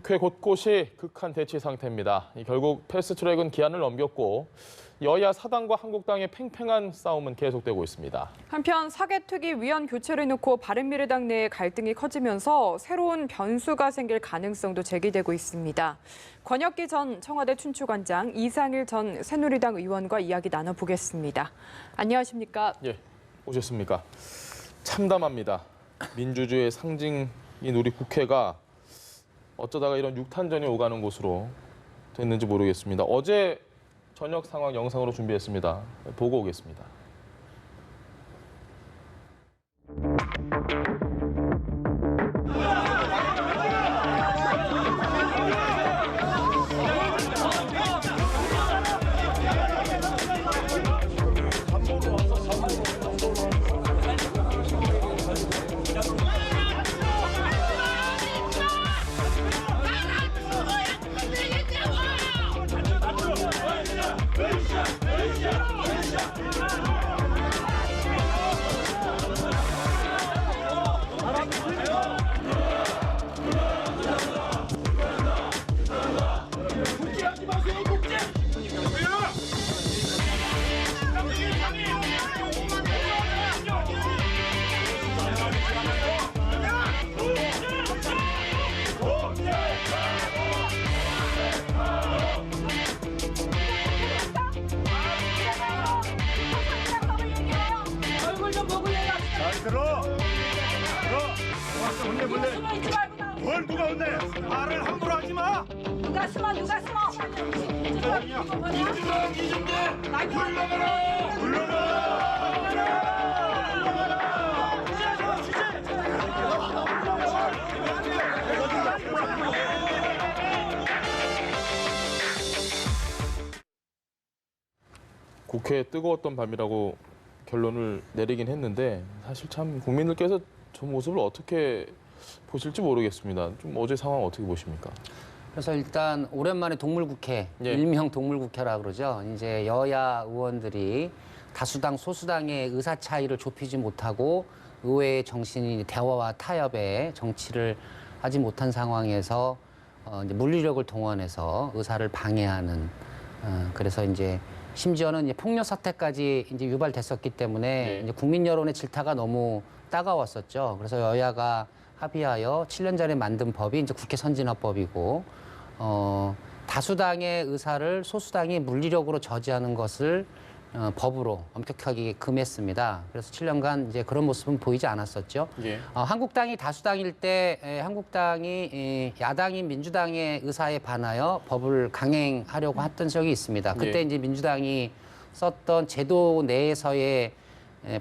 국회 곳곳이 극한 대치 상태입니다. 결국 패스트트랙은 기한을 넘겼고 여야 사당과 한국당의 팽팽한 싸움은 계속되고 있습니다. 한편 사개특위 위원 교체를 놓고 바른미래당 내에 갈등이 커지면서 새로운 변수가 생길 가능성도 제기되고 있습니다. 권혁기 전 청와대 춘추관장, 이상일 전 새누리당 의원과 이야기 나눠보겠습니다. 안녕하십니까? 예, 오셨습니까? 참담합니다. 민주주의의 상징인 우리 국회가 어쩌다가 이런 육탄전이 오가는 곳으로 됐는지 모르겠습니다. 어제 저녁 상황 영상으로 준비했습니다. 보고 오겠습니다. 뭘 누가 혼내? 말을 함부로 하지 마. 누가 숨어? 민주당 이준재 물러가라. 국회에 뜨거웠던 밤이라고 결론을 내리긴 했는데 사실 참 국민들께서 저 모습을 어떻게 보실지 모르겠습니다. 좀 어제 상황 어떻게 보십니까? 그래서 일단 오랜만에 동물국회, 예. 일명 동물국회라 그러죠. 이제 여야 의원들이 다수당, 소수당의 의사 차이를 좁히지 못하고 의회의 정신이 대화와 타협의 정치를 하지 못한 상황에서 이제 물리력을 동원해서 의사를 방해하는 그래서 이제 심지어는 이제 폭력 사태까지 이제 유발됐었기 때문에 이제 국민 여론의 질타가 너무 따가웠었죠. 그래서 여야가 합의하여 7년 전에 만든 법이 이제 국회 선진화법이고 다수당의 의사를 소수당이 물리력으로 저지하는 것을 법으로 엄격하게 금했습니다. 그래서 7년간 이제 그런 모습은 보이지 않았었죠. 예. 한국당이 다수당일 때 한국당이 야당인 민주당의 의사에 반하여 법을 강행하려고 했던 적이 있습니다. 그때 예. 이제 민주당이 썼던 제도 내에서의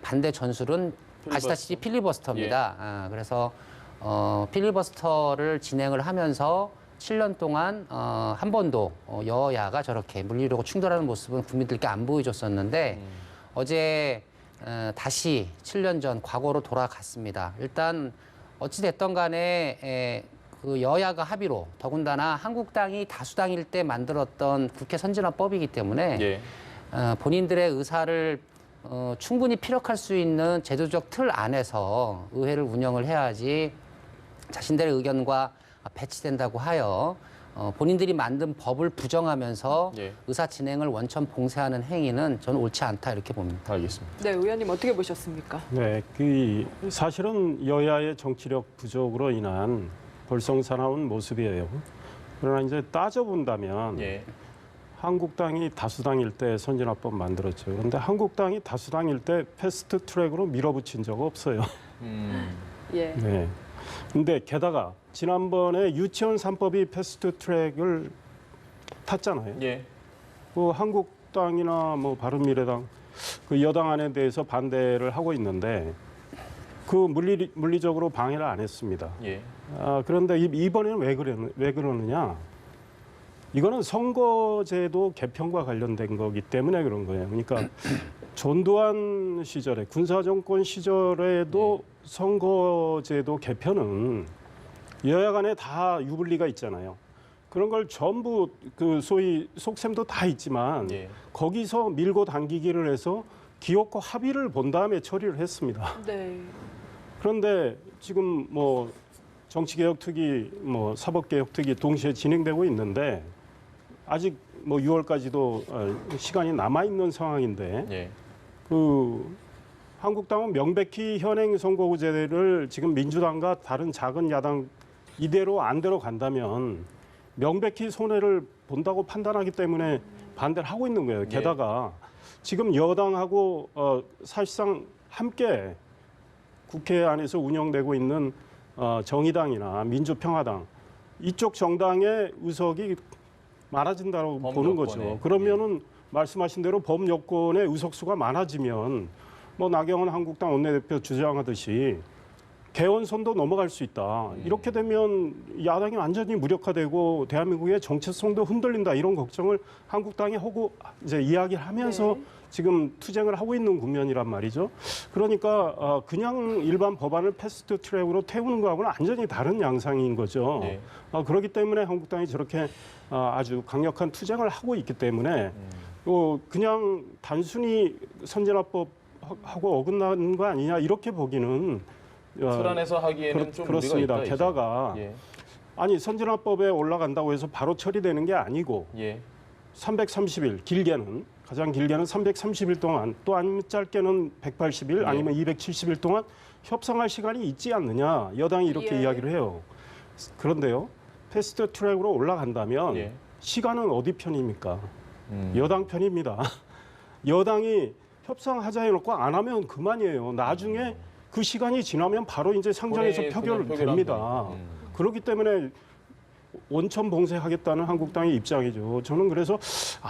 반대 전술은 아시다시피 필리버스터입니다. 그래서 필리버스터를 진행을 하면서 7년 동안 한 번도 여야가 저렇게 물리력으로 충돌하는 모습은 국민들께 안 보여줬었는데 어제 다시 7년 전 과거로 돌아갔습니다. 일단 어찌 됐던 간에 그 여야가 합의로 더군다나 한국당이 다수당일 때 만들었던 국회 선진화법이기 때문에 예. 본인들의 의사를 충분히 피력할 수 있는 제도적 틀 안에서 의회를 운영을 해야지 자신들의 의견과 배치된다고 하여 본인들이 만든 법을 부정하면서 예. 의사 진행을 원천 봉쇄하는 행위는 저는 옳지 않다 이렇게 봅니다. 알겠습니다. 네, 의원님 어떻게 보셨습니까? 네, 사실은 여야의 정치력 부족으로 인한 볼썽사나운 모습이에요. 그러나 이제 따져본다면 예. 한국당이 다수당일 때 선진화법 만들었죠. 그런데 한국당이 다수당일 때 패스트 트랙으로 밀어붙인 적 없어요. 예. 네. 근데 게다가 지난번에 유치원 3법이 패스트 트랙을 탔잖아요. 예. 그 한국당이나 뭐 바른미래당 그 여당 안에 대해서 반대를 하고 있는데 그 물리적으로 방해를 안 했습니다. 예. 그런데 이번에는 왜 그러느냐? 이거는 선거제도 개편과 관련된 거기 때문에 그런 거예요. 그러니까 전두환 시절에 군사정권 시절에도 선거제도 개편은 여야 간에 다 유불리가 있잖아요. 그런 걸 전부 그 소위 속셈도 다 있지만 예. 거기서 밀고 당기기를 해서 기업과 합의를 본 다음에 처리를 했습니다. 네. 그런데 지금 뭐 정치개혁특위, 뭐 사법개혁특위 동시에 진행되고 있는데 아직 뭐 6월까지도 시간이 남아 있는 상황인데 예. 그 한국당은 명백히 현행 선거구제를 지금 민주당과 다른 작은 야당 이대로 안대로 간다면 명백히 손해를 본다고 판단하기 때문에 반대를 하고 있는 거예요. 게다가 지금 여당하고 사실상 함께 국회 안에서 운영되고 있는 정의당이나 민주평화당 이쪽 정당의 의석이 많아진다고 범 보는 여권에. 거죠. 그러면은 말씀하신 대로 범 여권의 의석수가 많아지면 뭐 나경원 한국당 원내대표 주장하듯이 개헌선도 넘어갈 수 있다. 이렇게 되면 야당이 완전히 무력화되고 대한민국의 정체성도 흔들린다. 이런 걱정을 한국당이 하고 이제 이야기를 하면서 네. 지금 투쟁을 하고 있는 국면이란 말이죠. 그러니까 그냥 일반 법안을 패스트 트랙으로 태우는 거하고는 완전히 다른 양상인 거죠. 네. 그렇기 때문에 한국당이 저렇게 아주 강력한 투쟁을 하고 있기 때문에 그냥 단순히 선진화법 하고 어긋나는 거 아니냐 이렇게 보기는 틀 안에서 하기에는 좀 그렇습니다. 무리가 있다, 게다가 이제. 아니 선진화법에 올라간다고 해서 바로 처리되는 게 아니고 예. 330일 길게는 가장 길게는 330일 동안 또 아니면 짧게는 180일 아니면 270일 동안 협상할 시간이 있지 않느냐 여당이 이렇게 예. 이야기를 해요. 그런데요 패스트 트랙으로 올라간다면 예. 시간은 어디 편입니까? 여당 편입니다. 여당이 협상하자 해놓고 안 하면 그만이에요. 나중에 그 시간이 지나면 바로 이제 상정에서 본회의에 표결됩니다. 표결하면 그렇기 때문에 원천 봉쇄하겠다는 한국당의 입장이죠. 저는 그래서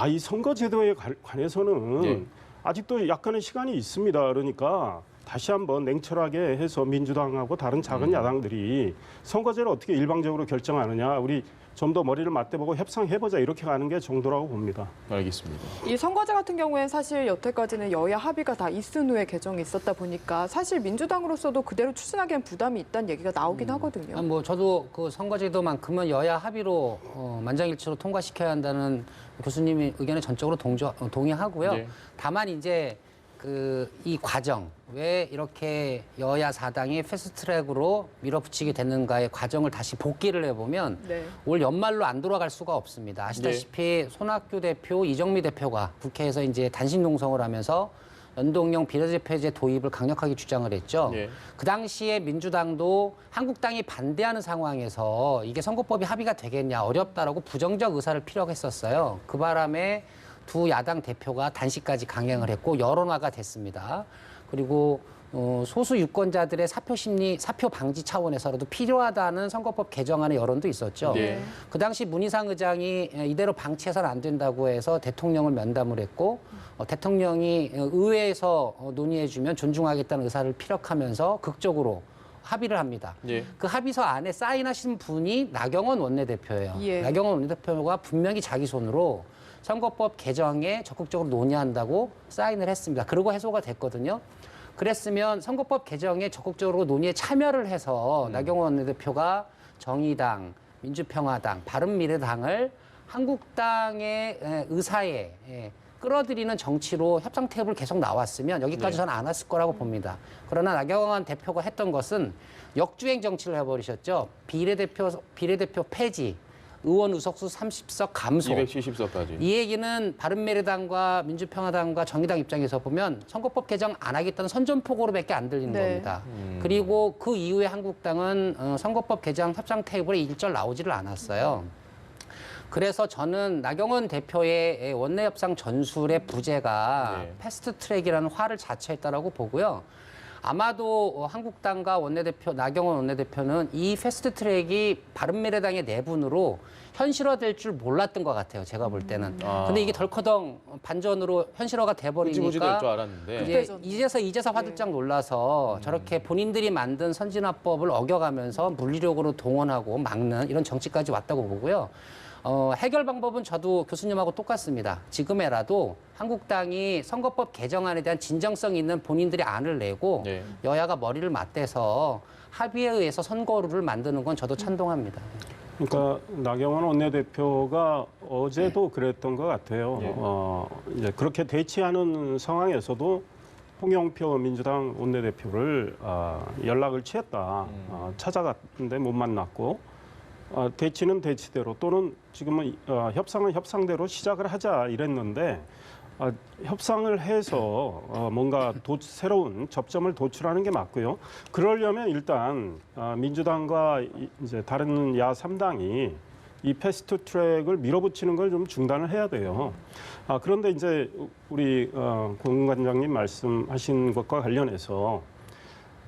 이 선거제도에 관해서는 예. 아직도 약간의 시간이 있습니다. 그러니까 다시 한번 냉철하게 해서 민주당하고 다른 작은 야당들이 선거제를 어떻게 일방적으로 결정하느냐 우리 좀 더 머리를 맞대보고 협상해보자 이렇게 가는 게 정도라고 봅니다. 알겠습니다. 이 선거제 같은 경우에는 사실 여태까지는 여야 합의가 다 있은 후에 개정이 있었다 보니까 사실 민주당으로서도 그대로 추진하기엔 부담이 있다는 얘기가 나오긴 하거든요. 뭐 저도 그 선거제도만큼은 여야 합의로 만장일치로 통과시켜야 한다는 교수님의 의견에 전적으로 동의하고요. 네. 다만 이제 이 과정 왜 이렇게 여야 사당이 패스트트랙으로 밀어붙이게 됐는가의 과정을 다시 복기를 해보면 네. 올 연말로 안 돌아갈 수가 없습니다. 아시다시피 손학규 대표, 이정미 대표가 국회에서 이제 단신 농성을 하면서 연동형 비례대표제 도입을 강력하게 주장을 했죠. 예. 그 당시에 민주당도 한국당이 반대하는 상황에서 이게 선거법이 합의가 되겠냐 어렵다라고 부정적 의사를 피력했었어요. 그 바람에 두 야당 대표가 단식까지 강행을 했고 여론화가 됐습니다. 그리고 소수 유권자들의 사표 심리, 사표 방지 차원에서라도 필요하다는 선거법 개정안의 여론도 있었죠. 네. 그 당시 문희상 의장이 이대로 방치해서는 안 된다고 해서 대통령을 면담을 했고 대통령이 의회에서 논의해주면 존중하겠다는 의사를 피력하면서 극적으로 합의를 합니다. 예. 그 합의서 안에 사인하신 분이 나경원 원내대표예요. 예. 나경원 원내대표가 분명히 자기 손으로 선거법 개정에 적극적으로 논의한다고 사인을 했습니다. 그리고 해소가 됐거든요. 그랬으면 선거법 개정에 적극적으로 논의에 참여를 해서 나경원 원내대표가 정의당, 민주평화당, 바른미래당을 한국당의 의사에 끌어들이는 정치로 협상 테이블 계속 나왔으면 여기까지 저는 안 왔을 거라고 봅니다. 그러나 나경원 대표가 했던 것은 역주행 정치를 해버리셨죠. 비례대표 폐지, 의원 의석수 30석 감소. 270석까지. 이 얘기는 바른미래당과 민주평화당과 정의당 입장에서 보면 선거법 개정 안 하겠다는 선전포고로밖에 안 들리는 네. 겁니다. 그리고 그 이후에 한국당은 선거법 개정 협상 테이블에 일절 나오지를 않았어요. 그래서 저는 나경원 대표의 원내 협상 전술의 부재가 네. 패스트트랙이라는 화를 자처했다라고 보고요. 아마도 한국당과 원내대표 나경원 원내대표는 이 패스트트랙이 바른미래당의 내분으로 현실화될 줄 몰랐던 것 같아요. 제가 볼 때는. 근데 이게 덜커덩 반전으로 현실화가 흐지부지 돼버리니까 될 줄 알았는데. 이제 이제서 화들짝 놀라서 저렇게 본인들이 만든 선진화법을 어겨가면서 물리력으로 동원하고 막는 이런 정치까지 왔다고 보고요. 해결 방법은 저도 교수님하고 똑같습니다. 지금에라도 한국당이 선거법 개정안에 대한 진정성 있는 본인들이 안을 내고 네. 여야가 머리를 맞대서 합의에 의해서 선거룰을 만드는 건 저도 찬동합니다. 그러니까 나경원 원내대표가 어제도 그랬던 것 같아요. 예. 이제 그렇게 대치하는 상황에서도 홍영표 민주당 원내대표를 연락을 취했다. 찾아갔는데 못 만났고 대치는 대치대로 또는 지금은 협상은 협상대로 시작을 하자 이랬는데 협상을 해서 뭔가 새로운 접점을 도출하는 게 맞고요. 그러려면 일단 민주당과 이제 다른 야 3당이 이 패스트 트랙을 밀어붙이는 걸 좀 중단을 해야 돼요. 그런데 이제 우리 공관장님 말씀하신 것과 관련해서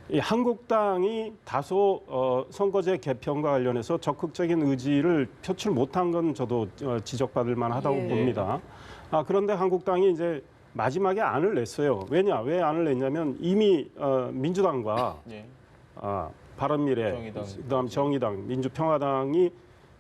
이 한국당이 다소 선거제 개편과 관련해서 적극적인 의지를 표출 못한 건 저도 지적받을 만하다고 예. 봅니다. 그런데 한국당이 이제 마지막에 안을 냈어요. 왜 안을 냈냐면 이미 민주당과 예. 바른미래, 정의당. 그다음 정의당, 민주평화당이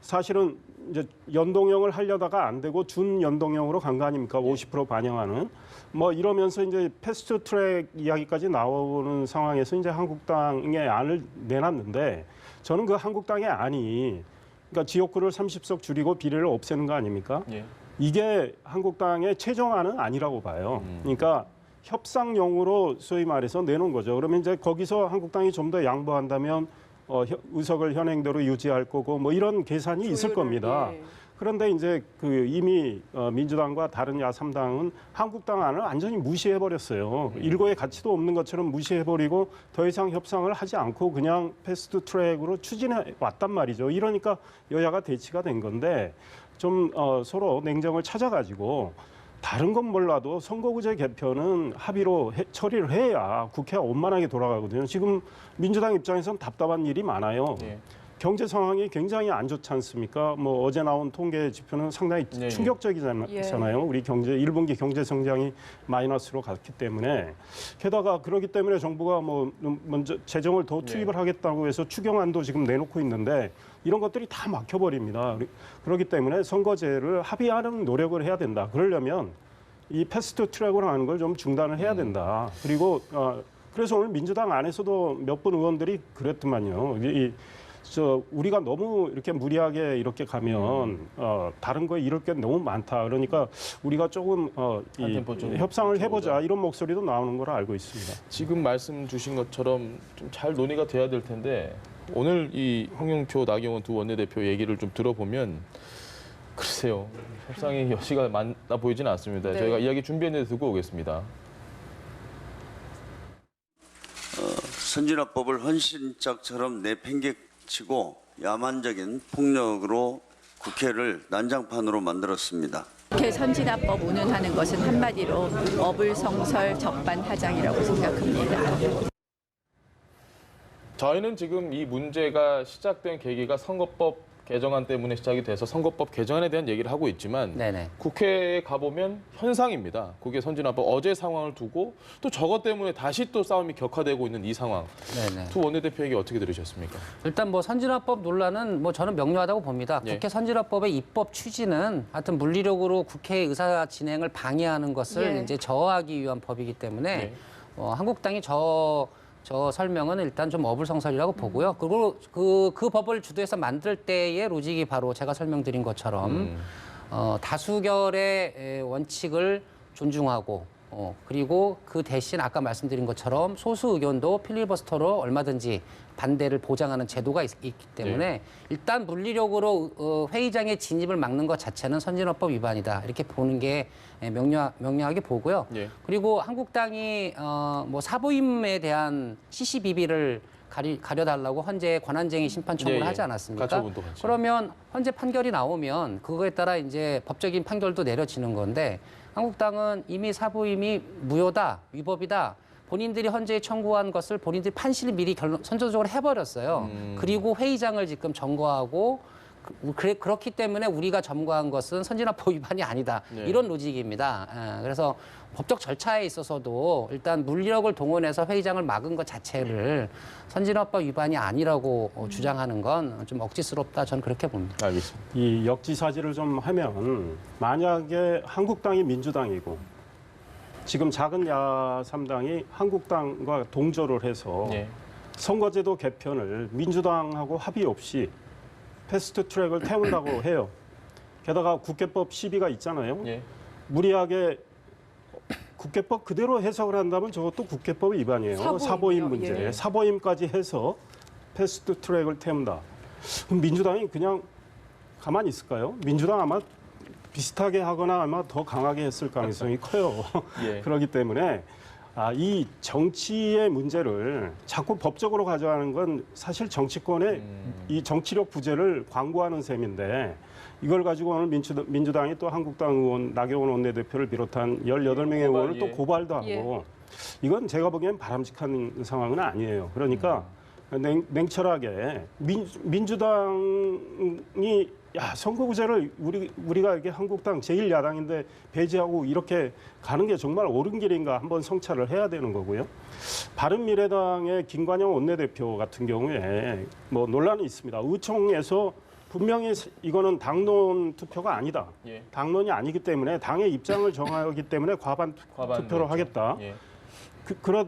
사실은 이제 연동형을 하려다가 안 되고 준연동형으로 간 거 아닙니까? 50% 반영하는. 뭐 이러면서 이제 패스트 트랙 이야기까지 나오는 상황에서 이제 한국당의 안을 내놨는데 저는 그 한국당의 안이 그러니까 지역구를 30석 줄이고 비례를 없애는 거 아닙니까? 예. 이게 한국당의 최종안은 아니라고 봐요. 그러니까 협상용으로 소위 말해서 내놓은 거죠. 그러면 이제 거기서 한국당이 좀 더 양보한다면 의석을 현행대로 유지할 거고 뭐 이런 계산이 있을 겁니다. 예. 그런데 이제 그 이미 민주당과 다른 야3당은 한국당 안을 완전히 무시해 버렸어요. 일고의 가치도 없는 것처럼 무시해 버리고 더 이상 협상을 하지 않고 그냥 패스트 트랙으로 추진해 왔단 말이죠. 이러니까 여야가 대치가 된 건데 좀 서로 냉정을 찾아가지고 다른 건 몰라도 선거구제 개편은 합의로 처리를 해야 국회가 원만하게 돌아가거든요. 지금 민주당 입장에서는 답답한 일이 많아요. 예. 경제 상황이 굉장히 안 좋지 않습니까? 뭐 어제 나온 통계 지표는 상당히 네. 충격적이잖아요. 우리 경제 1분기 경제 성장이 마이너스로 갔기 때문에 게다가 그렇기 때문에 정부가 뭐 먼저 재정을 더 투입을 하겠다고 해서 추경안도 지금 내놓고 있는데 이런 것들이 다 막혀버립니다. 그렇기 때문에 선거제를 합의하는 노력을 해야 된다. 그러려면 이 패스트 트랙으로 하는 걸 좀 중단을 해야 된다. 그리고 그래서 오늘 민주당 안에서도 몇 분 의원들이 그랬더만요. 우리가 너무 이렇게 무리하게 이렇게 가면 다른 거에 이럴 게 너무 많다. 그러니까 우리가 조금 템포 좀 협상을 해보자 맞춰보자. 이런 목소리도 나오는 걸 알고 있습니다. 지금 말씀 주신 것처럼 좀 잘 논의가 돼야 될 텐데 오늘 이 홍영표, 나경원 두 원내대표 얘기를 좀 들어보면 글쎄요. 협상의 여지가 많아 보이지는 않습니다. 네. 저희가 이야기 준비했는데 듣고 오겠습니다. 선진화법을 헌신짝처럼 내팽개치고 야만적인 폭력으로 국회를 난장판으로 만들었습니다. 국회 선진화법 운운하는 것은 한마디로 어불성설 적반하장이라고 생각합니다. 저희는 지금 이 문제가 시작된 계기가 선거법 개정안 때문에 시작이 돼서 선거법 개정안에 대한 얘기를 하고 있지만 네네. 국회에 가보면 현상입니다. 국회 선진화법 어제 상황을 두고 또 저것 때문에 다시 또 싸움이 격화되고 있는 이 상황. 네네. 두 원내대표 얘기 어떻게 들으셨습니까? 일단 뭐 선진화법 논란은 뭐 저는 명료하다고 봅니다. 예. 국회 선진화법의 입법 취지는 하여튼 물리력으로 국회 의사 진행을 방해하는 것을 예. 이제 저하기 위한 법이기 때문에 예. 한국당이 저 설명은 일단 좀 어불성설이라고 보고요. 그리고 그 법을 주도해서 만들 때의 로직이 바로 제가 설명드린 것처럼 다수결의 원칙을 존중하고 그리고 그 대신 아까 말씀드린 것처럼 소수 의견도 필리버스터로 얼마든지 반대를 보장하는 제도가 있기 때문에 일단 물리력으로 회의장의 진입을 막는 것 자체는 선진화법 위반이다 이렇게 보는 게 명료하게 보고요. 예. 그리고 한국당이 뭐 사보임에 대한 CCBB를 가려달라고 헌재 권한쟁의 심판 청구를 예, 예. 하지 않았습니까? 가처분도 같이. 그러면 헌재 판결이 나오면 그거에 따라 이제 법적인 판결도 내려지는 건데 한국당은 이미 사보임이 무효다, 위법이다. 본인들이 헌재에 청구한 것을 본인들이 판시를 미리 선제적으로 해버렸어요. 그리고 회의장을 지금 점거하고 그렇기 때문에 우리가 점거한 것은 선진화법 위반이 아니다. 네. 이런 로직입니다. 그래서 법적 절차에 있어서도 일단 물리력을 동원해서 회의장을 막은 것 자체를 선진화법 위반이 아니라고 주장하는 건 좀 억지스럽다. 저는 그렇게 봅니다. 알겠습니다. 이 역지사지를 좀 하면 만약에 한국당이 민주당이고 지금 작은 야3당이 한국당과 동조를 해서 예. 선거제도 개편을 민주당하고 합의 없이 패스트 트랙을 태운다고 해요. 게다가 국회법 시비가 있잖아요. 예. 무리하게 국회법 그대로 해석을 한다면 저것도 국회법 위반이에요. 사보임이요? 사보임 문제. 예. 사보임까지 해서 패스트 트랙을 태운다. 그럼 민주당이 그냥 가만히 있을까요? 민주당 아마 비슷하게 하거나 아마 더 강하게 했을 가능성이 커요. 예. 그렇기 때문에 이 정치의 문제를 자꾸 법적으로 가져가는 건 사실 정치권의 이 정치력 부재를 광고하는 셈인데 이걸 가지고 오늘 민주당이 또 한국당 의원 나경원 원내대표를 비롯한 18명의 의원을 또 고발도 하고 이건 제가 보기엔 바람직한 상황은 아니에요. 그러니까 냉철하게 민주당이 선거구제를 우리가 이게 한국당 제1야당인데 배제하고 이렇게 가는 게 정말 옳은 길인가 한번 성찰을 해야 되는 거고요. 바른미래당의 김관영 원내대표 같은 경우에 뭐 논란이 있습니다. 의총에서 분명히 이거는 당론 투표가 아니다. 예. 당론이 아니기 때문에 당의 입장을 정하기 때문에 과반 투표로 그렇죠. 하겠다. 예.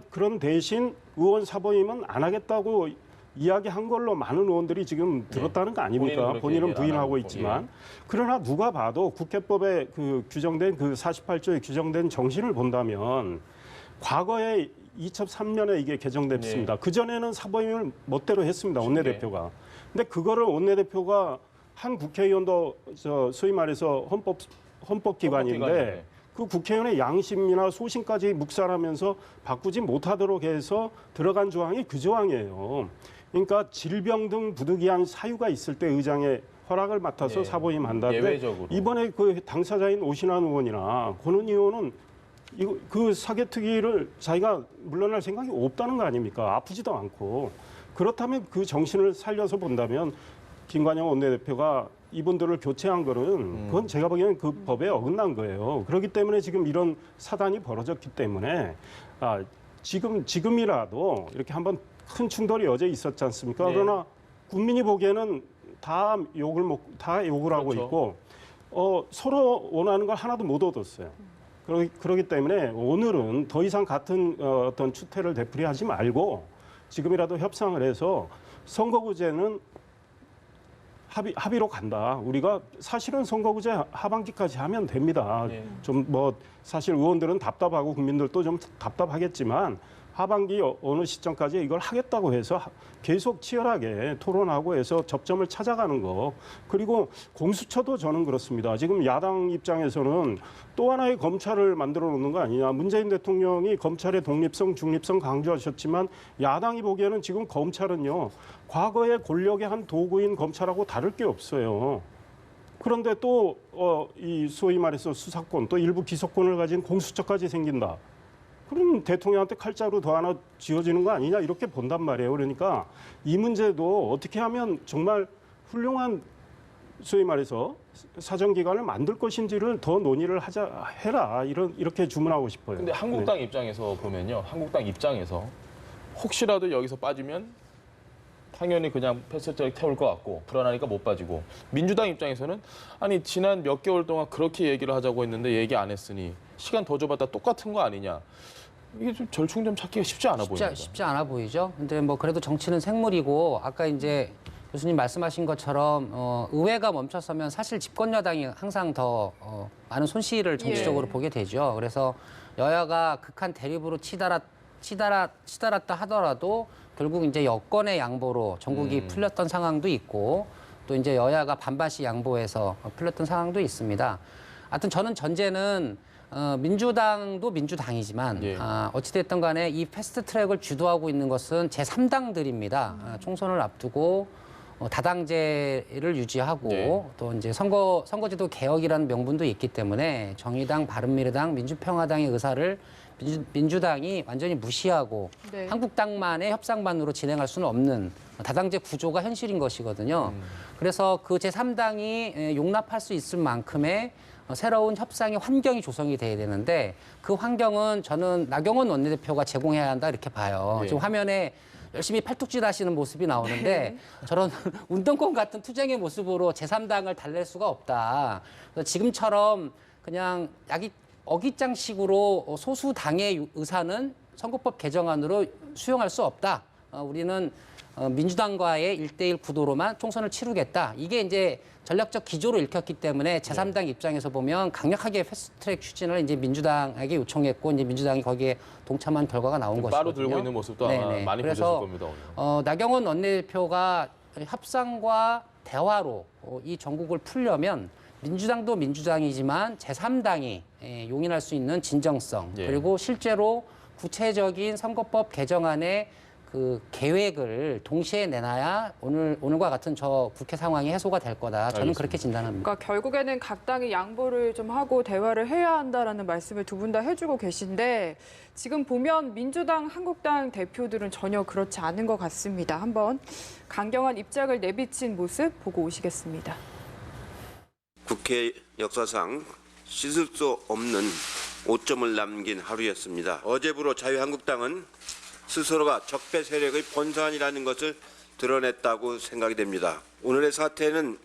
그런 대신 의원 사보임은 안 하겠다고 이야기한 걸로 많은 의원들이 지금 들었다는 거 아닙니까? 본인은 본인은 그렇게 부인하고 얘기를 안 있지만 하고, 그러나 누가 봐도 국회법에 규정된 48조에 규정된 정신을 본다면 과거에 2003년에 이게 개정됐습니다. 그 전에는 사보임을 멋대로 했습니다. 원내대표가. 근데 그거를 원내대표가 한 국회의원도 소위 말해서 헌법기관인데 그 국회의원의 양심이나 소신까지 묵살하면서 바꾸지 못하도록 해서 들어간 조항이 그 조항이에요. 그러니까 질병 등 부득이한 사유가 있을 때 의장의 허락을 맡아서 사보임한다는데 예외적으로. 이번에 그 당사자인 오신환 의원이나 권은 의원은 그 사개특위를 자기가 물러날 생각이 없다는 거 아닙니까? 아프지도 않고. 그렇다면 그 정신을 살려서 본다면 김관영 원내대표가 이분들을 교체한 거는 그건 제가 보기에는 그 법에 어긋난 거예요. 그렇기 때문에 지금 이런 사단이 벌어졌기 때문에 지금이라도 이렇게 한번 큰 충돌이 어제 있었지 않습니까? 네. 그러나 국민이 보기에는 다 욕을 하고 그렇죠. 있고 서로 원하는 걸 하나도 못 얻었어요. 그렇기 때문에 오늘은 더 이상 같은 어떤 추태를 되풀이하지 말고 지금이라도 협상을 해서 선거구제는 합의로 간다. 우리가 사실은 선거구제 하반기까지 하면 됩니다. 예. 좀 뭐 사실 의원들은 답답하고 국민들도 좀 답답하겠지만 하반기 어느 시점까지 이걸 하겠다고 해서 계속 치열하게 토론하고 해서 접점을 찾아가는 거. 그리고 공수처도 저는 그렇습니다. 지금 야당 입장에서는 또 하나의 검찰을 만들어 놓는 거 아니냐. 문재인 대통령이 검찰의 독립성, 중립성 강조하셨지만 야당이 보기에는 지금 검찰은요. 과거의 권력의 한 도구인 검찰하고 다를 게 없어요. 그런데 또 이 소위 말해서 수사권 또 일부 기소권을 가진 공수처까지 생긴다. 그럼 대통령한테 칼자루 더 하나 쥐어지는 거 아니냐 이렇게 본단 말이에요. 그러니까 이 문제도 어떻게 하면 정말 훌륭한 소위 말해서 사정기관을 만들 것인지를 더 논의를 해라 이렇게 주문하고 싶어요. 근데 한국당 입장에서 보면요. 한국당 입장에서 혹시라도 여기서 빠지면 당연히 그냥 패스트트랙 태울 것 같고 불안하니까 못 빠지고 민주당 입장에서는 아니 지난 몇 개월 동안 그렇게 얘기를 하자고 했는데 얘기 안 했으니 시간 더 줘봤다 똑같은 거 아니냐. 이게 좀 절충점 찾기가 쉽지 않아 보입니다. 쉽지 않아 보이죠. 근데 뭐 그래도 정치는 생물이고 아까 이제 교수님 말씀하신 것처럼 의회가 멈춰서면 사실 집권 여당이 항상 더 많은 손실을 정치적으로 보게 되죠. 그래서 여야가 극한 대립으로 치달았다 하더라도 결국 이제 여권의 양보로 전국이 풀렸던 상황도 있고 또 이제 여야가 반반씩 양보해서 풀렸던 상황도 있습니다. 하여튼 저는 전제는 민주당도 민주당이지만 어찌됐든 간에 이 패스트트랙을 주도하고 있는 것은 제3당들입니다. 총선을 앞두고 다당제를 유지하고 또 이제 선거제도 개혁이라는 명분도 있기 때문에 정의당, 바른미래당, 민주평화당의 의사를 민주당이 완전히 무시하고 한국당만의 협상반으로 진행할 수는 없는 다당제 구조가 현실인 것이거든요. 그래서 그 제3당이 용납할 수 있을 만큼의 새로운 협상의 환경이 조성이 돼야 되는데 그 환경은 저는 나경원 원내대표가 제공해야 한다 이렇게 봐요. 지금 화면에 열심히 팔뚝질 하시는 모습이 나오는데 저런 운동권 같은 투쟁의 모습으로 제3당을 달랠 수가 없다. 지금처럼 그냥 어깃장식으로 소수 당의 의사는 선거법 개정안으로 수용할 수 없다. 우리는 민주당과의 1대1 구도로만 총선을 치르겠다. 이게 이제 전략적 기조로 읽혔기 때문에 제3당 입장에서 보면 강력하게 패스트트랙 추진을 이제 민주당에게 요청했고 이제 민주당이 거기에 동참한 결과가 나온 것이거든요. 빠로 들고 있는 모습도 아마 네네. 많이 보셨을 그래서 겁니다. 오늘. 나경원 원내대표가 협상과 대화로 이 전국을 풀려면 민주당도 민주당이지만 제3당이 용인할 수 있는 진정성 예. 그리고 실제로 구체적인 선거법 개정안의 그 계획을 동시에 내놔야 오늘과 같은 저 국회 상황이 해소가 될 거다. 저는 알겠습니다. 그렇게 진단합니다. 그러니까 결국에는 각 당이 양보를 좀 하고 대화를 해야 한다라는 말씀을 두 분 다 해주고 계신데 지금 보면 민주당, 한국당 대표들은 전혀 그렇지 않은 것 같습니다. 한번 강경한 입장을 내비친 모습 보고 오시겠습니다. 국회 역사상 씻을 수 없는 오점을 남긴 하루였습니다. 어제부로 자유한국당은 스스로가 적폐 세력의 본산이라는 것을 드러냈다고 생각이 됩니다. 오늘의 사태는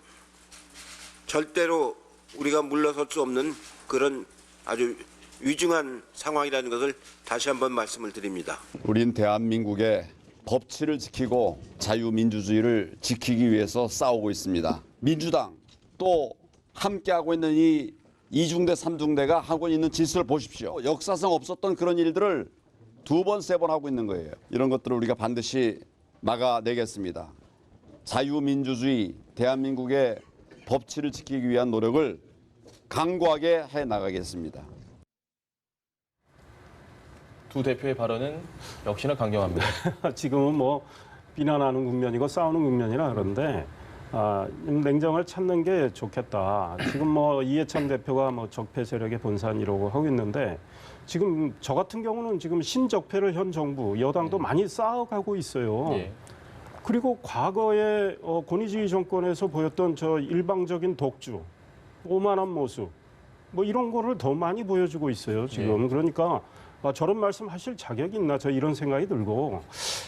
절대로 우리가 물러설 수 없는 그런 아주 위중한 상황이라는 것을 다시 한번 말씀을 드립니다. 우린 대한민국의 법치를 지키고 자유민주주의를 지키기 위해서 싸우고 있습니다. 민주당 또 함께하고 있는 이 2중대, 3중대가 하고 있는 짓을 보십시오. 역사상 없었던 그런 일들을 2번, 3번 하고 있는 거예요. 이런 것들을 우리가 반드시 막아내겠습니다. 자유민주주의, 대한민국의 법치를 지키기 위한 노력을 강고하게 해나가겠습니다. 두 대표의 발언은 역시나 강경합니다. 지금은 뭐 비난하는 국면이고 싸우는 국면이라 그런데 냉정을 찾는 게 좋겠다. 지금 뭐 이해찬 대표가 뭐 적폐 세력의 본산이라고 하고 있는데 지금 저 같은 경우는 지금 신적폐를 현 정부 여당도 많이 쌓아가고 있어요. 예. 그리고 과거에 권위주의 정권에서 보였던 저 일방적인 독주, 오만한 모습 뭐 이런 거를 더 많이 보여주고 있어요. 지금 그러니까 저런 말씀하실 자격이 있나 저 이런 생각이 들고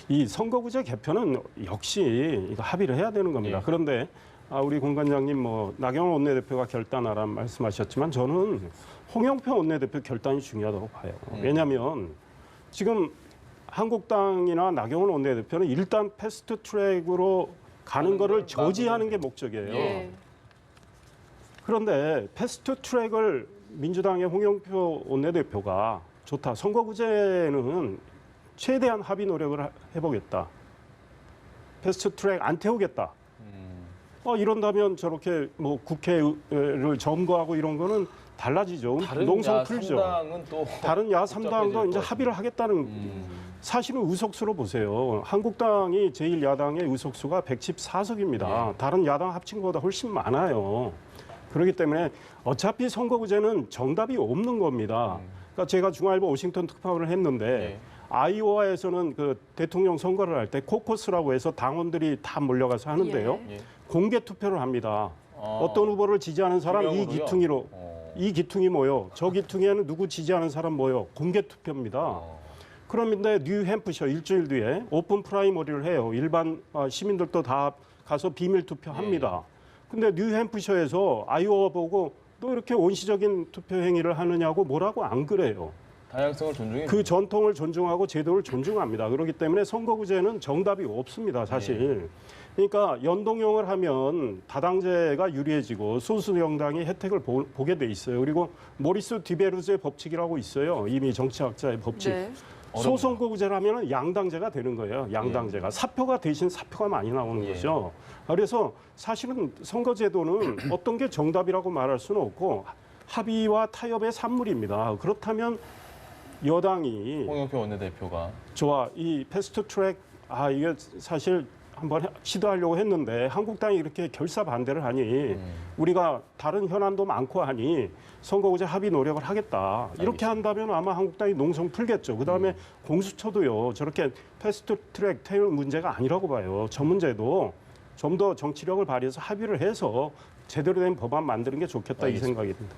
이 선거구제 개편은 역시 이거 합의를 해야 되는 겁니다. 예. 그런데 우리 공관장님 뭐 나경원 원내대표가 결단하라 말씀하셨지만 저는 홍영표 원내대표 결단이 중요하다고 봐요. 왜냐하면 지금 한국당이나 나경원 원내대표는 일단 패스트트랙으로 가는 거를 저지하는 게 목적이에요. 예. 그런데 패스트트랙을 민주당의 홍영표 원내대표가 좋다. 선거구제는 최대한 합의 노력을 해보겠다. 패스트트랙 안 태우겠다. 이런다면 저렇게 뭐 국회를 점거하고 이런 거는 달라지죠. 다른 농성 풀죠. 야삼당은 또 다른 야삼당도 이제 합의를 하겠다는 사실은 의석수로 보세요. 한국당이 제1야당의 의석수가 114석입니다. 예. 다른 야당 합친 것보다 훨씬 많아요. 그렇기 때문에 어차피 선거구제는 정답이 없는 겁니다. 그러니까 제가 중앙일보 워싱턴 특파원을 했는데 예. 아이오와에서는 그 대통령 선거를 할 때 코커스라고 해서 당원들이 다 몰려가서 하는데요. 예. 공개 투표를 합니다. 어떤 후보를 지지하는 사람 이 투명으로요? 기퉁이로 이 기퉁이 모여 저 기퉁이에는 누구 지지하는 사람 모여 공개 투표입니다. 그런데 뉴햄프셔 일주일 뒤에 오픈 프라이머리를 해요. 일반 시민들도 다 가서 비밀 투표합니다. 근데 뉴햄프셔에서 아이오와 보고 또 이렇게 원시적인 투표 행위를 하느냐고 뭐라고 안 그래요. 다양성을 존중해. 그 전통을 존중하고 제도를 존중합니다. 그렇기 때문에 선거구제는 정답이 없습니다, 사실. 그러니까 연동형을 하면 다당제가 유리해지고 소수 정당이 혜택을 보게 돼 있어요. 그리고 모리스 디베르즈의 법칙이라고 있어요. 이미 정치학자의 법칙. 네. 소선거구제를 하면 양당제가 되는 거예요. 양당제가. 사표가 대신 사표가 많이 나오는 거죠. 그래서 사실은 선거제도는 어떤 게 정답이라고 말할 수는 없고 합의와 타협의 산물입니다. 그렇다면 여당이 홍영표 원내대표가 좋아 이 패스트트랙 이게 사실 한번 시도하려고 했는데 한국당이 이렇게 결사 반대를 하니 우리가 다른 현안도 많고 하니 선거구제 합의 노력을 하겠다. 이렇게 한다면 아마 한국당이 농성 풀겠죠. 그다음에 공수처도요. 저렇게 패스트트랙 태울 문제가 아니라고 봐요. 저 문제도 좀 더 정치력을 발휘해서 합의를 해서 제대로 된 법안 만드는 게 좋겠다 이 생각이 듭니다.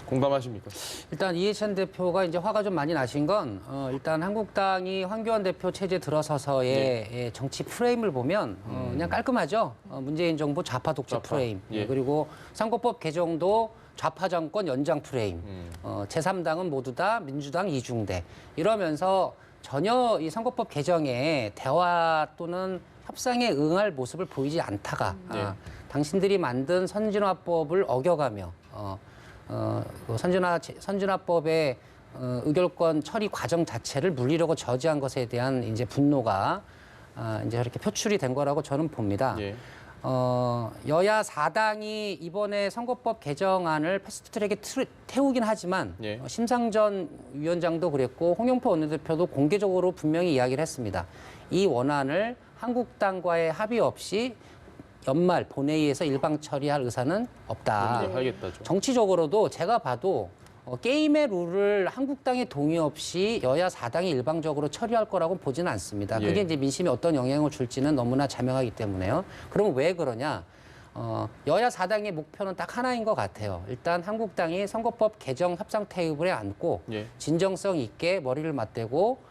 공감하십니까? 일단 이해찬 대표가 이제 화가 좀 많이 나신 건 일단 한국당이 황교안 대표 체제 들어서서의 정치 프레임을 보면 그냥 깔끔하죠. 문재인 정부 좌파 독재 프레임. 그리고 선거법 개정도 좌파 정권 연장 프레임. 제3당은 모두 다 민주당 이중대. 이러면서 전혀 이 선거법 개정에 대화 또는 협상에 응할 모습을 보이지 않다가 당신들이 만든 선진화법을 어겨가며 그 선진화법의 의결권 처리 과정 자체를 물리력으로 저지한 것에 대한 이제 분노가 이제 이렇게 표출이 된 거라고 저는 봅니다. 예. 여야 4당이 이번에 선거법 개정안을 패스트트랙에 태우긴 하지만 예. 심상정 위원장도 그랬고 홍영표 원내대표도 공개적으로 분명히 이야기를 했습니다. 이 원안을 한국당과의 합의 없이 연말 본회의에서 일방 처리할 의사는 없다. 하겠다죠. 정치적으로도 제가 봐도 게임의 룰을 한국당의 동의 없이 여야 4당이 일방적으로 처리할 거라고 보지는 않습니다. 예. 그게 이제 민심에 어떤 영향을 줄지는 너무나 자명하기 때문에요. 그러면 왜 그러냐? 여야 4당의 목표는 딱 하나인 것 같아요. 일단 한국당이 선거법 개정 협상 테이블에 앉고 예. 진정성 있게 머리를 맞대고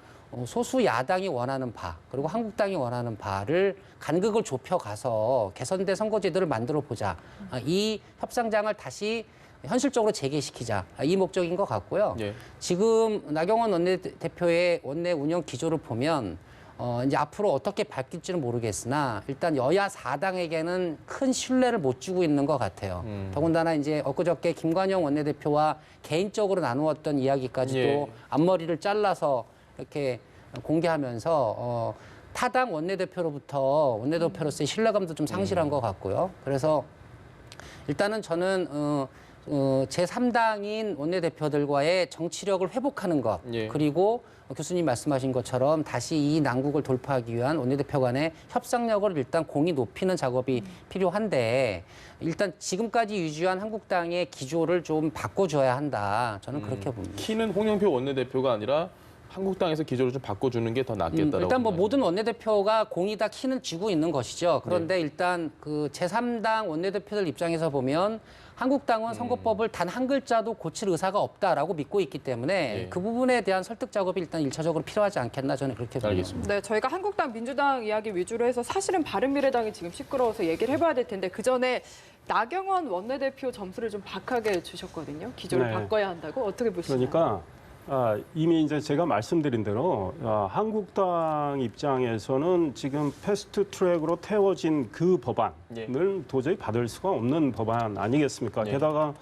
소수 야당이 원하는 바 그리고 한국당이 원하는 바를 간극을 좁혀가서 개선된 선거제도를 만들어 보자. 이 협상장을 다시 현실적으로 재개시키자. 이 목적인 것 같고요. 예. 지금 나경원 원내대표의 원내 운영 기조를 보면 이제 앞으로 어떻게 바뀔지는 모르겠으나 일단 여야 4당에게는 큰 신뢰를 못 주고 있는 것 같아요. 더군다나 이제 엊그저께 김관영 원내대표와 개인적으로 나누었던 이야기까지도 예. 앞머리를 잘라서 이렇게 공개하면서 타당 원내대표로서의 신뢰감도 좀 상실한 것 같고요. 그래서 일단은 저는 제3당인 원내대표들과의 정치력을 회복하는 것 예. 그리고 교수님 말씀하신 것처럼 다시 이 난국을 돌파하기 위한 원내대표 간의 협상력을 일단 공이 높이는 작업이 필요한데 일단 지금까지 유지한 한국당의 기조를 좀 바꿔줘야 한다. 저는 그렇게 봅니다. 키는 홍영표 원내대표가 아니라 한국당에서 기조를 좀 바꿔주는 게 더 낫겠다라고. 일단 뭐 생각합니다. 모든 원내대표가 공이 다 키는 쥐고 있는 것이죠. 그런데 일단 그 제3당 원내대표들 입장에서 보면 한국당은 선거법을 단 한 글자도 고칠 의사가 없다라고 믿고 있기 때문에 예. 그 부분에 대한 설득 작업이 일단 1차적으로 필요하지 않겠나 저는 그렇게 봅니다. 알겠습니다. 네, 저희가 한국당, 민주당 이야기 위주로 해서 사실은 바른미래당이 지금 시끄러워서 얘기를 해봐야 될 텐데 그 전에 나경원 원내대표 점수를 좀 박하게 주셨거든요. 기조를 네. 바꿔야 한다고 어떻게 보시나요? 그러니까 이미 이제 제가 말씀드린 대로 한국당 입장에서는 지금 패스트 트랙으로 태워진 그 법안을 예. 도저히 받을 수가 없는 법안 아니겠습니까? 예. 게다가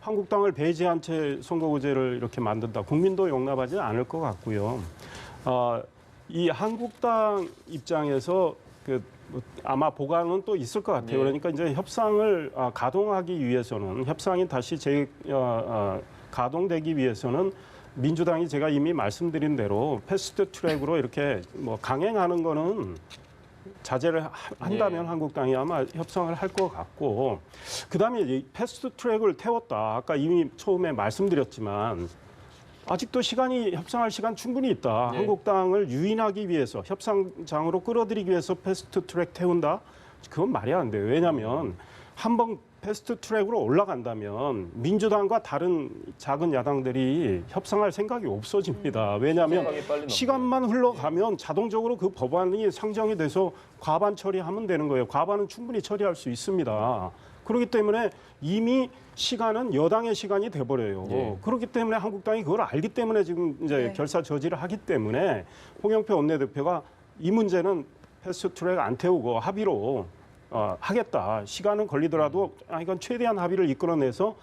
한국당을 배제한 채 선거구제를 이렇게 만든다. 국민도 용납하지 않을 것 같고요. 이 한국당 입장에서 아마 보강은 또 있을 것 같아요. 예. 그러니까 이제 협상을 가동하기 위해서는 협상이 다시 가동되기 위해서는 민주당이 제가 이미 말씀드린 대로 패스트 트랙으로 이렇게 뭐 강행하는 거는 자제를 한다면 한국당이 아마 협상을 할 것 같고 그다음에 이 패스트 트랙을 태웠다. 아까 이미 처음에 말씀드렸지만 아직도 협상할 시간 충분히 있다. 네. 한국당을 유인하기 위해서 협상장으로 끌어들이기 위해서 패스트 트랙 태운다. 그건 말이 안 돼요. 왜냐하면 한번 패스트 트랙으로 올라간다면 민주당과 다른 작은 야당들이 협상할 생각이 없어집니다. 왜냐하면 생각이 빨리 넘어요. 시간만 흘러가면 자동적으로 그 법안이 상정이 돼서 과반 처리하면 되는 거예요. 과반은 충분히 처리할 수 있습니다. 그렇기 때문에 이미 시간은 여당의 시간이 돼버려요. 예. 그렇기 때문에 한국당이 그걸 알기 때문에 지금 이제 네. 결사 저지를 하기 때문에 홍영표 원내대표가 이 문제는 패스트 트랙 안 태우고 합의로 하겠다. 시간은 걸리더라도 이건 최대한 합의를 이끌어내서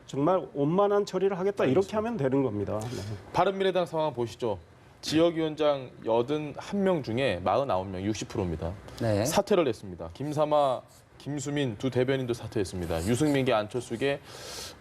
정말 원만한 처리를 하겠다. 이렇게 하면 되는 겁니다. 네. 바른미래당 상황 보시죠. 지역위원장 81명 중에 49명, 60%입니다. 네. 사퇴를 했습니다. 김사마, 김수민 두 대변인도 사퇴했습니다. 유승민계, 안철수계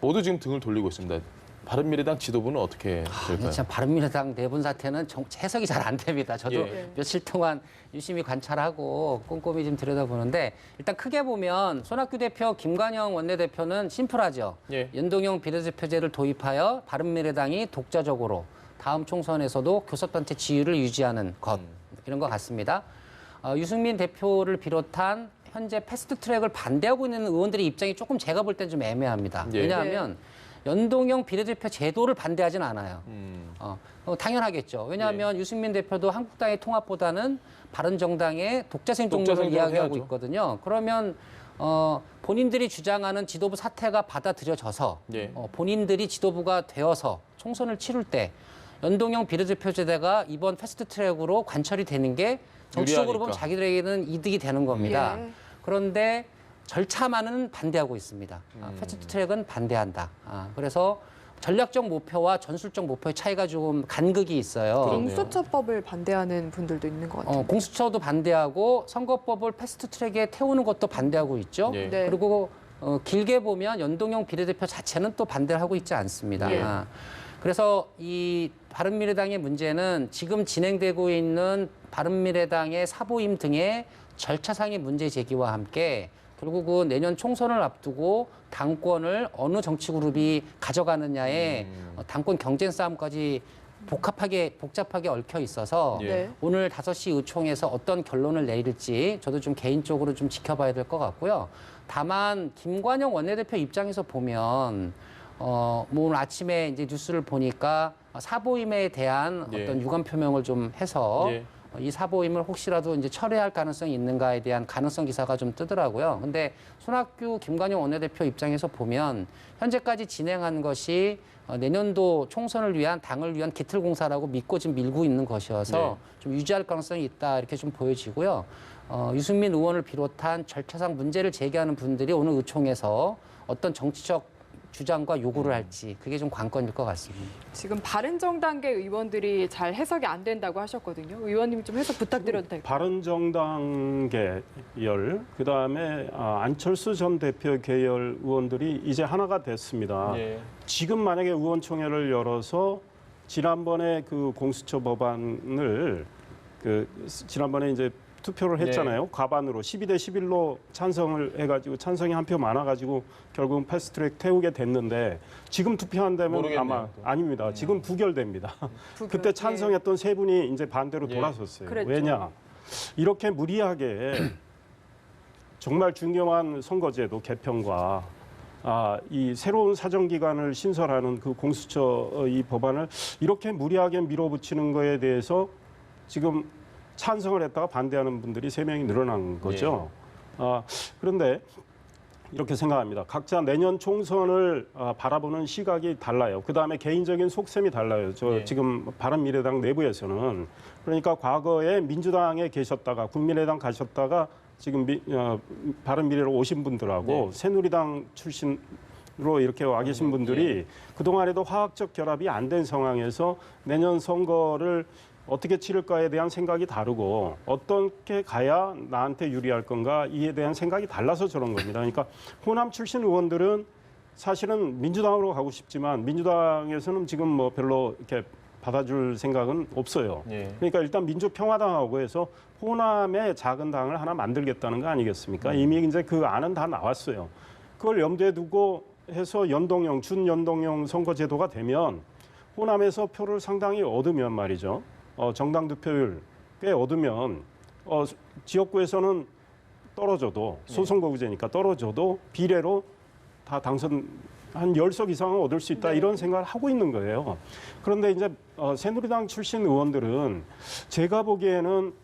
모두 지금 등을 돌리고 있습니다. 바른미래당 지도부는 어떻게 될까요? 참 바른미래당 내분 사태는 해석이 잘 안 됩니다. 저도 예. 며칠 동안 유심히 관찰하고 꼼꼼히 좀 들여다보는데 일단 크게 보면 손학규 대표, 김관영 원내대표는 심플하죠. 예. 연동형 비례대표제를 도입하여 바른미래당이 독자적으로 다음 총선에서도 교섭단체 지위를 유지하는 것 이런 것 같습니다. 유승민 대표를 비롯한 현재 패스트트랙을 반대하고 있는 의원들의 입장이 조금 제가 볼 땐 좀 애매합니다. 예. 왜냐하면 연동형 비례대표 제도를 반대하지는 않아요. 당연하겠죠. 왜냐하면 유승민 대표도 한국당의 통합보다는 바른정당의 독자생 정도를 독자생 이야기하고 해야죠. 있거든요. 그러면 본인들이 주장하는 지도부 사태가 받아들여져서 예. 본인들이 지도부가 되어서 총선을 치를 때 연동형 비례대표제대가 이번 패스트트랙으로 관철이 되는 게 정치적으로 보면 유리하니까. 자기들에게는 이득이 되는 겁니다. 예. 그런데 절차만은 반대하고 있습니다. 패스트트랙은 반대한다. 그래서 전략적 목표와 전술적 목표의 차이가 조금 간극이 있어요. 공수처법을 반대하는 분들도 있는 것 같아요. 공수처도 반대하고 선거법을 패스트트랙에 태우는 것도 반대하고 있죠. 예. 네. 그리고 길게 보면 연동형 비례대표 자체는 또 반대를 하고 있지 않습니다. 예. 그래서 이 바른미래당의 문제는 지금 진행되고 있는 바른미래당의 사보임 등의 절차상의 문제 제기와 함께 결국은 내년 총선을 앞두고 당권을 어느 정치 그룹이 가져가느냐의 당권 경쟁 싸움까지 복잡하게 얽혀 있어서 예. 네. 오늘 5시 의총에서 어떤 결론을 내릴지 저도 좀 개인적으로 좀 지켜봐야 될 것 같고요. 다만 김관영 원내대표 입장에서 보면 뭐 오늘 아침에 이제 뉴스를 보니까 사보임에 대한 예. 어떤 유감 표명을 좀 해서 예. 이 사보임을 혹시라도 이제 철회할 가능성이 있는가에 대한 가능성 기사가 좀 뜨더라고요. 근데 손학규 김관영 원내대표 입장에서 보면 현재까지 진행한 것이 내년도 총선을 위한 당을 위한 기틀공사라고 믿고 지금 밀고 있는 것이어서 네. 좀 유지할 가능성이 있다 이렇게 좀 보여지고요. 유승민 의원을 비롯한 절차상 문제를 제기하는 분들이 오늘 의총에서 어떤 정치적 주장과 요구를 할지 그게 좀 관건일 것 같습니다. 지금 바른정당계 의원들이 잘 해석이 안 된다고 하셨거든요. 의원님 좀 해석 부탁드려도 될까요? 바른정당 계열, 그다음에 안철수 전 대표 계열 의원들이 이제 하나가 됐습니다. 예. 지금 만약에 의원총회를 열어서 지난번에 그 공수처 법안을 지난번에 이제 투표를 했잖아요. 과반으로 12대 11로 찬성을 해가지고 찬성이 한 표 많아가지고 결국은 패스트트랙 태우게 됐는데 지금 투표한다면 모르겠네요, 아마 또. 아닙니다. 지금 부결됩니다. 부결. 그때 찬성했던 세 분이 이제 반대로 예. 돌아섰어요. 그랬죠. 왜냐? 이렇게 무리하게 정말 중요한 선거제도 개편과 이 새로운 사정기관을 신설하는 그 공수처 이 법안을 이렇게 무리하게 밀어붙이는 거에 대해서 지금 찬성을 했다가 반대하는 분들이 3명이 늘어난 거죠. 그런데 이렇게 생각합니다. 각자 내년 총선을 바라보는 시각이 달라요. 그다음에 개인적인 속셈이 달라요. 예. 지금 바른미래당 내부에서는. 그러니까 과거에 민주당에 계셨다가 국민의당 가셨다가 지금 바른미래로 오신 분들하고 네. 새누리당 출신으로 이렇게 와 계신 분들이 그동안에도 화학적 결합이 안 된 상황에서 내년 선거를 어떻게 치를까에 대한 생각이 다르고 어떻게 가야 나한테 유리할 건가 이에 대한 생각이 달라서 저런 겁니다. 그러니까 호남 출신 의원들은 사실은 민주당으로 가고 싶지만 민주당에서는 지금 뭐 별로 이렇게 받아줄 생각은 없어요. 예. 그러니까 일단 민주평화당하고 해서 호남의 작은 당을 하나 만들겠다는 거 아니겠습니까? 이미 이제 그 안은 다 나왔어요. 그걸 염두에 두고 해서 연동형, 준연동형 선거제도가 되면 호남에서 표를 상당히 얻으면 말이죠. 정당 득표율 꽤 얻으면 지역구에서는 떨어져도 소선거구제니까 떨어져도 비례로 다 당선 한 10석 이상은 얻을 수 있다 이런 생각을 하고 있는 거예요. 그런데 이제 새누리당 출신 의원들은 제가 보기에는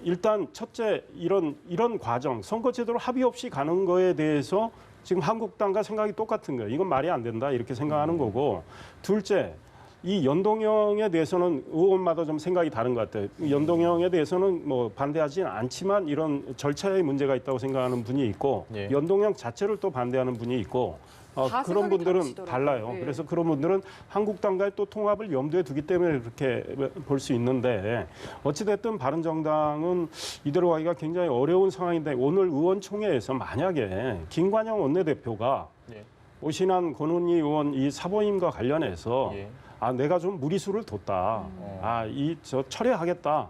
일단 첫째 이런 과정 선거제도로 합의 없이 가는 거에 대해서 지금 한국당과 생각이 똑같은 거예요. 이건 말이 안 된다 이렇게 생각하는 거고 둘째 이 연동형에 대해서는 의원마다 좀 생각이 다른 것 같아요. 연동형에 대해서는 뭐 반대하지는 않지만 이런 절차에 문제가 있다고 생각하는 분이 있고 예. 연동형 자체를 또 반대하는 분이 있고 다 그런 생각이 분들은 다르시더라고요. 달라요. 예. 그래서 그런 분들은 한국당과의 또 통합을 염두에 두기 때문에 그렇게 볼 수 있는데 어찌됐든 바른정당은 이대로 가기가 굉장히 어려운 상황인데 오늘 의원총회에서 만약에 김관영 원내대표가 예. 오신환 권은희 의원 이 사보임과 관련해서 예. 내가 좀 무리수를 뒀다. 저 철회하겠다.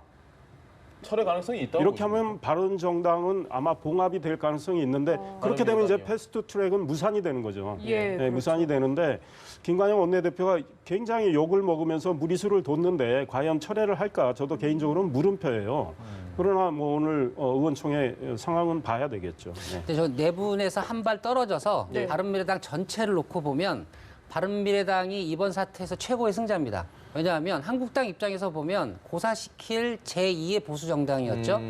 철회 가능성이 있다고 이렇게 보십니까? 하면 바른정당은 아마 봉합이 될 가능성이 있는데 그렇게 되면 이제 바른미래당이요. 패스트트랙은 무산이 되는 거죠. 예, 그렇죠. 무산이 되는데 김관영 원내대표가 굉장히 욕을 먹으면서 무리수를 뒀는데 과연 철회를 할까? 저도 개인적으로는 물음표예요. 그러나 뭐 오늘 의원총회 상황은 봐야 되겠죠. 네. 근데 저 네 분에서 한 발 떨어져서 네. 바른미래당 전체를 놓고 보면 바른미래당이 이번 사태에서 최고의 승자입니다. 왜냐하면 한국당 입장에서 보면 고사시킬 제2의 보수 정당이었죠.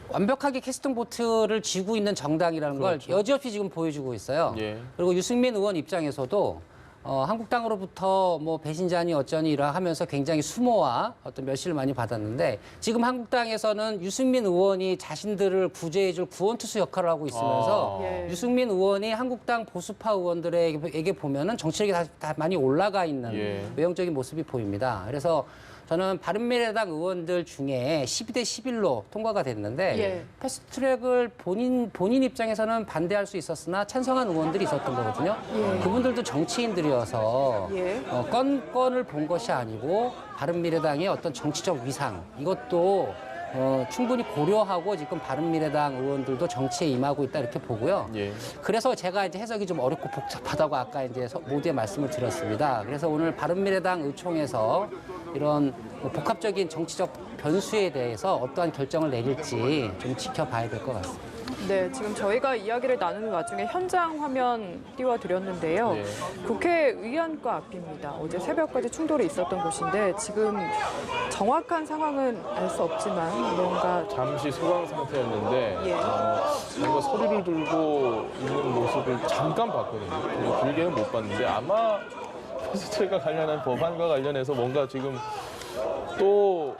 완벽하게 캐스팅 보트를 쥐고 있는 정당이라는 걸 여지없이 지금 보여주고 있어요. 예. 그리고 유승민 의원 입장에서도 한국당으로부터 뭐 배신자니 어쩌니라 하면서 굉장히 수모와 어떤 멸시를 많이 받았는데 지금 한국당에서는 유승민 의원이 자신들을 구제해줄 구원투수 역할을 하고 있으면서 예. 유승민 의원이 한국당 보수파 의원들에게 보면은 정치력이 다 많이 올라가 있는 예. 외형적인 모습이 보입니다. 그래서 저는 바른미래당 의원들 중에 12대 11로 통과가 됐는데 예. 패스트트랙을 본인 입장에서는 반대할 수 있었으나 찬성한 의원들이 있었던 거거든요. 예. 그분들도 정치인들이어서 예. 건을 본 것이 아니고 바른미래당의 어떤 정치적 위상 이것도 충분히 고려하고 지금 바른미래당 의원들도 정치에 임하고 있다 이렇게 보고요. 예. 그래서 제가 이제 해석이 좀 어렵고 복잡하다고 아까 이제 모두에 말씀을 드렸습니다. 그래서 오늘 바른미래당 의총에서 이런 복합적인 정치적 변수에 대해서 어떠한 결정을 내릴지 좀 지켜봐야 될 것 같습니다. 네, 지금 저희가 이야기를 나누는 와중에 현장 화면 띄워드렸는데요. 네. 국회의원과 앞입니다. 어제 새벽까지 충돌이 있었던 곳인데 지금 정확한 상황은 알 수 없지만 뭔가 잠시 소강 상태였는데 예. 뭔가 소리를 들고 있는 모습을 잠깐 봤거든요. 그리고 길게는 못 봤는데 아마 패스트트랙과 관련한 법안과 관련해서 뭔가 지금 또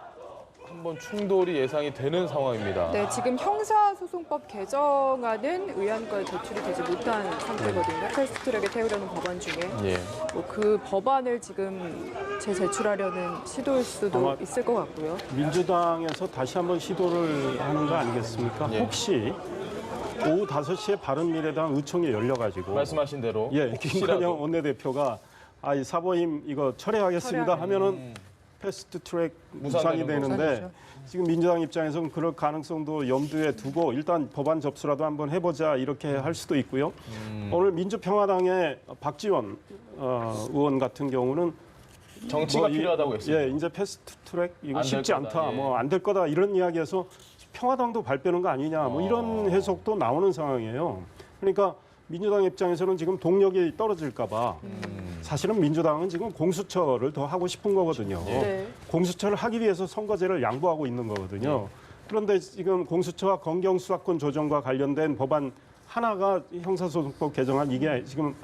한번 충돌이 예상이 되는 상황입니다. 네, 지금 형사소송법 개정안은 의안과에 제출이 되지 못한 상태거든요. 패스트트랙에 태우려는 법안 중에 예. 뭐그 법안을 지금 재제출하려는 시도일 수도 아마 있을 것 같고요. 민주당에서 다시 한번 시도를 하는 거 아니겠습니까? 예. 혹시 오후 5시에 바른미래당 의총이 열려가지고 말씀하신 대로 예, 혹시라도 김관영 원내대표가 이 사보임 이거 철회하겠습니다 철회하네. 하면은 패스트트랙 무산이 무산되는 되는데 지금 민주당 입장에서는 그럴 가능성도 염두에 두고 일단 법안 접수라도 한번 해보자 이렇게 할 수도 있고요. 오늘 민주평화당의 박지원 의원 같은 경우는 정치가 필요하다고 했습니다. 예, 이제 패스트트랙 이거 안될 쉽지 거다, 않다, 예. 뭐 안 될 거다 이런 이야기에서 평화당도 발 빼는 거 아니냐, 뭐 이런 해석도 나오는 상황이에요. 그러니까 민주당 입장에서는 지금 동력이 떨어질까-봐 사실은 민주당은 지금 공수처를 더 하고 싶은 거거든요. 네. 공수처를 하기 위해서 선거제를 양보하고 있는 거거든요. 그런데 지금 공수처와 검경수사권 조정과 관련된 법안 하나가 형사소송법 개정안 이게 지금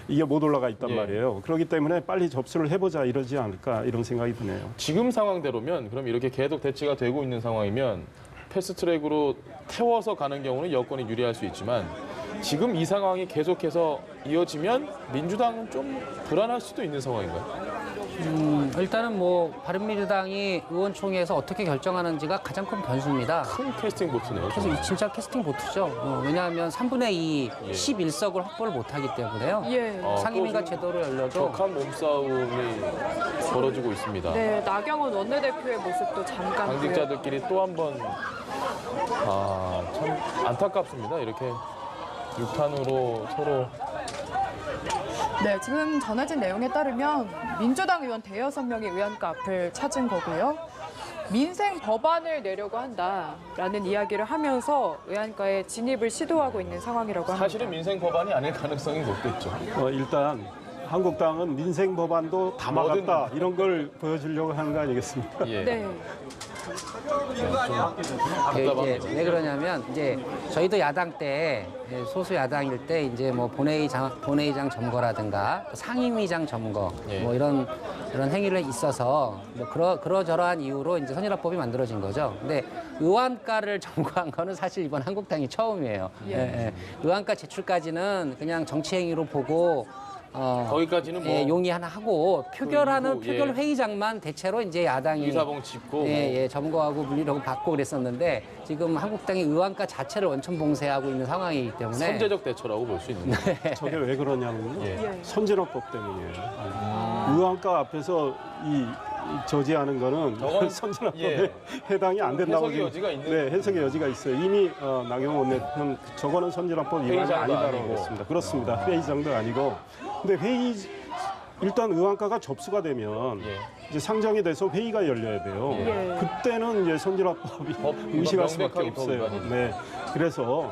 이게 못 올라가 있단 예. 말이에요. 그렇기 때문에 빨리 접수를 해보자 이러지 않을까 이런 생각이 드네요. 지금 상황대로면 그럼 이렇게 계속 대치가 되고 있는 상황이면 패스트트랙으로 태워서 가는 경우는 여권이 유리할 수 있지만 지금 이 상황이 계속해서 이어지면 민주당은 좀 불안할 수도 있는 상황인가요? 일단은 뭐 바른미래당이 의원총회에서 어떻게 결정하는지가 가장 큰 변수입니다. 큰 캐스팅 보트네요. 그래서 이 진짜 캐스팅 보트죠. 왜냐하면 3분의 2, 예. 11석을 확보를 못하기 때문에요. 예. 상임위가 또 지금 제도로 열려도 격한 몸싸움이 벌어지고 있습니다. 네, 나경원 원내대표의 모습도 잠깐 당직자들끼리 또 한 번 참 안타깝습니다. 이렇게 육탄으로 서로 네, 지금 전해진 내용에 따르면 민주당 의원 대여섯 명이 의안가 앞을 찾은 거고요. 민생 법안을 내려고 한다라는 이야기를 하면서 의안가에 진입을 시도하고 있는 상황이라고 합니다. 사실은 민생 법안이 아닐 가능성이 높겠죠. 일단 한국당은 민생 법안도 다 뭐든. 막았다 이런 걸 보여주려고 하는 거 아니겠습니까? 예. 네. 이제 왜 그러냐면 이제 저희도 야당 때 소수 야당일 때 이제 뭐 본회의장 점거라든가 상임위장 점거 예. 뭐 이런 행위를 있어서 뭐 그러저러한 이유로 이제 선진화법이 만들어진 거죠. 근데 의안가를 점거한 거는 사실 이번 한국당이 처음이에요. 예. 의안가 제출까지는 그냥 정치 행위로 보고 거기까지는 뭐 용의 하나 하고 표결하는 이후, 예. 표결 회의장만 대체로 이제 야당이 유사봉 짚고 점거하고 물리력을 받고 그랬었는데 지금 한국당이 의안가 자체를 원천 봉쇄하고 있는 상황이기 때문에 선제적 대처라고 볼 수 있는 거예요. 저게 왜 그러냐면요. 예. 선진화법 때문이에요. 의안가 앞에서 이 저지하는 거는 저건, 선진화법에 예. 해당이 안 된다고 해석의 지금- 여지가 있는 네, 해석의 여지가 있어요. 이미 나경원 원내대표는 저거는 선진화법 위반이 회의장도 아니다라고 아니고. 했습니다. 그렇습니다. 회의장도 아니고. 근데 일단 의안가가 접수가 되면 예. 이제 상정이 돼서 회의가 열려야 돼요. 예. 그때는 이제 선진화법이 법 의식할 수밖에 명백하게 법 없어요. 위반이죠. 네. 그래서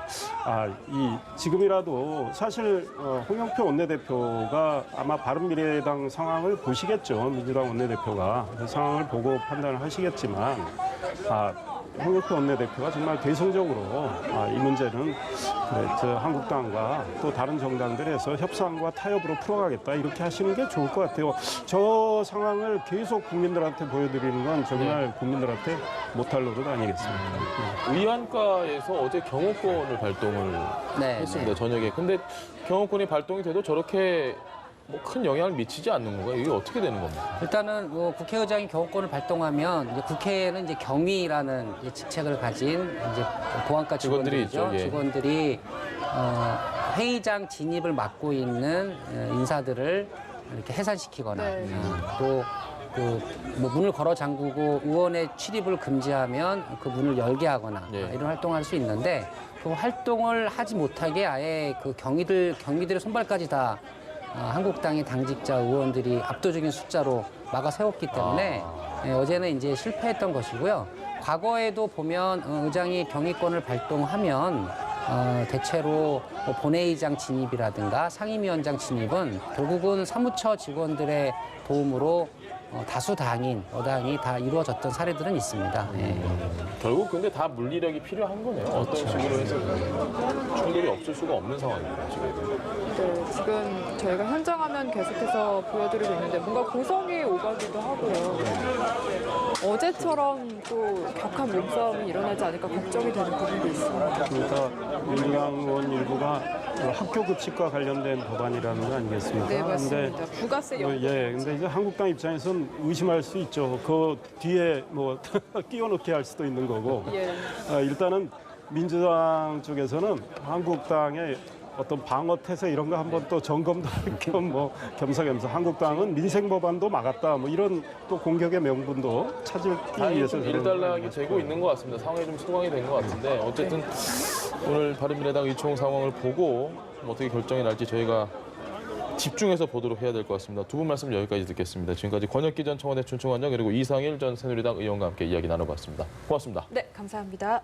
지금이라도 사실 홍영표 원내대표가 아마 바른미래당 상황을 보시겠죠. 민주당 원내대표가 그 상황을 보고 판단을 하시겠지만 홍영표 원내대표가 정말 대성적으로 이 문제는 한국당과 또 다른 정당들에서 협상과 타협으로 풀어가겠다 이렇게 하시는 게 좋을 것 같아요. 저 상황을 계속 국민들한테 보여드리는 건 정말 국민들한테 못할 노릇 아니겠습니까? 의안가에서 어제 경호권을 발동을 했습니다. 저녁에. 근데 경호권이 발동이 돼도 저렇게 뭐 큰 영향을 미치지 않는 건가요? 이게 어떻게 되는 겁니까? 일단은 뭐 국회의장이 경호권을 발동하면 이제 국회에는 이제 경위라는 이제 직책을 가진 이제 보안과 직원들이 직원들이죠. 있죠. 예. 직원들이 회의장 진입을 막고 있는 인사들을 이렇게 해산시키거나 또 뭐 문을 걸어 잠그고 의원의 출입을 금지하면 그 문을 열게 하거나 이런 활동을 할 수 있는데 그 활동을 하지 못하게 아예 그 경위들의 손발까지 다 한국당의 당직자 의원들이 압도적인 숫자로 막아 세웠기 때문에 어제는 이제 실패했던 것이고요. 과거에도 보면 의장이 경위권을 발동하면 대체로 뭐 본회의장 진입이라든가 상임위원장 진입은 결국은 사무처 직원들의 도움으로 다수 당인, 여당이 다 이루어졌던 사례들은 있습니다. 결국 근데 다 물리력이 필요한 거네요. 어떤 식으로 해서 충돌이 없을 수가 없는 상황입니다. 지금. 네, 지금 저희가 현장 화면 계속해서 보여드리고 있는데 뭔가 고성이 오가기도 하고요. 어제처럼 또 격한 몸싸움이 일어나지 않을까 걱정이 되는 부분도 있습니다. 그러니까 민주당 의원 일부가 학교 급식과 관련된 법안이라는 거 아니겠습니까? 네, 맞습니다. 부가세 연 근데 이제 한국당 입장에선 의심할 수 있죠. 그 뒤에 뭐 끼워넣게 할 수도 있는 거고. 일단은 민주당 쪽에서는 한국당의 어떤 방어 태세 이런 거 한번 또 점검도 할 겸 뭐 겸사겸사 한국당은 민생 법안도 막았다 뭐 이런 또 공격의 명분도 찾기 위해서 좀 일단락이 되고 있는 것 같습니다. 상황이 좀 소강이 된 것 같은데 어쨌든 오늘 바른미래당 의총 상황을 보고 어떻게 결정이 날지 저희가 집중해서 보도록 해야 될 것 같습니다. 두 분 말씀 여기까지 듣겠습니다. 지금까지 권혁기 전 청와대 춘추관장 그리고 이상일 전 새누리당 의원과 함께 이야기 나눠봤습니다. 고맙습니다. 네, 감사합니다.